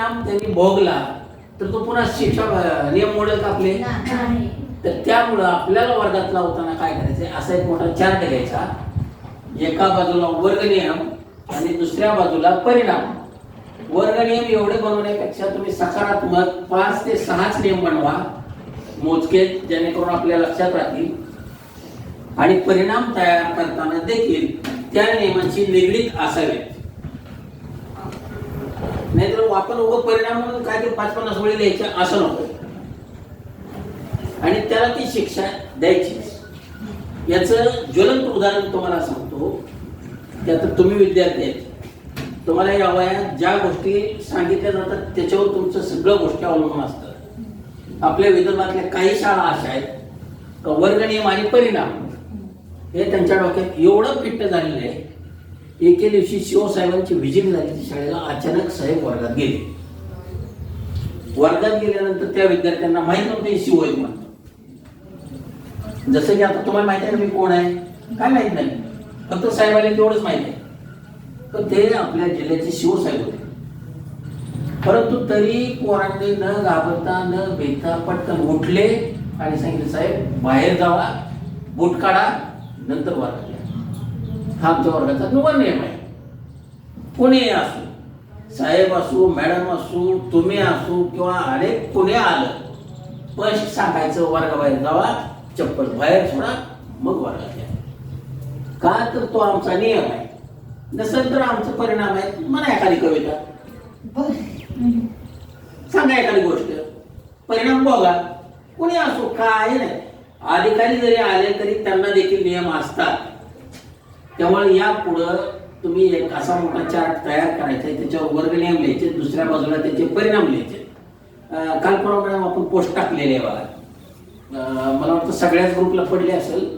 परिणाम त्यांनी भोगला तर तो पुन्हा शिक्षा नियम मोडेल का आपले? तर त्यामुळं आपल्याला वर्गात लावताना काय करायचं, असा एक मोठा चार्ट घ्यायचा. एका बाजूला वर्ग नियम आणि दुसऱ्या बाजूला परिणाम. वर्ग नियम एवढे बनवण्यापेक्षा तुम्ही सकारात्मक 5 ते 6च नियम बनवा, मोजके, जेणेकरून आपल्या लक्षात राहतील. आणि परिणाम तयार करताना देखील त्या नियमांशी निगडीत असावेत. नाहीतर आपण उभं परिणाम म्हणून काय ते 5-50 वेळी लिहायचं असं नको, आणि त्याला ती शिक्षा द्यायची. याचं ज्वलंत उदाहरण तुम्हाला सांगतो. त्यात तुम्ही विद्यार्थी आहेत, तुम्हाला या वयात ज्या गोष्टी सांगितल्या जातात त्याच्यावर तुमचं सगळं गोष्टी अवलंबून असतात. आपल्या विदर्भातल्या काही शाळा अशा आहेत का वर्ग नियम आणि परिणाम हे त्यांच्या डोक्यात एवढं फिट्ट झालेलं आहे. एके दिवशी शिवसाहेबांची व्हिजिट झाली शाळेला. अचानक साहेब वर्गात गेले. वर्गात गेल्यानंतर त्या विद्यार्थ्यांना माहित नव्हते शिव आहेत म्हणून. जसं की आता तुम्हाला माहिती आहे मी कोण आहे काय माहित नाही, फक्त साहेबाला तेवढंच माहिती आहे. पण ते आपल्या जिल्ह्याचे शिवसाहेब होते. परंतु तरी पोरांनी न घाबरता न भेटता पटकन उठले आणि सांगितले, साहेब बाहेर जावा, बूट काढा, नंतर वर्गात या. हा आमच्या वर्गाचा निवड नियम आहे. कोणी असो, साहेब असो, मॅडम असो, तुम्ही असो किंवा अनेक कोणी आलं, पण सांगायचं वर्गाबाहेर जावा, चप्पल बाहेर सोडा, मग वर्गात या. का तर तो आमचा नियम आहे. नसेल तर आमचा परिणाम आहे. म्हणा एखादी कविता, सांगा एखादी गोष्ट, परिणाम बघा. कोणी असो, काय नाही. अधिकारी जरी आले तरी त्यांना देखील नियम असतात. त्यामुळे या पुढं तुम्ही एक असा मोठा चार्ट तयार करायचा आहे, त्याच्यावर वर्ग नियम लिहायचे, दुसऱ्या बाजूला त्याचे परिणाम लिहायचे. काल परवा आपण पोस्ट टाकलेली आहे बघा, मला वाटतं सगळ्याच ग्रुपला पडले असेल.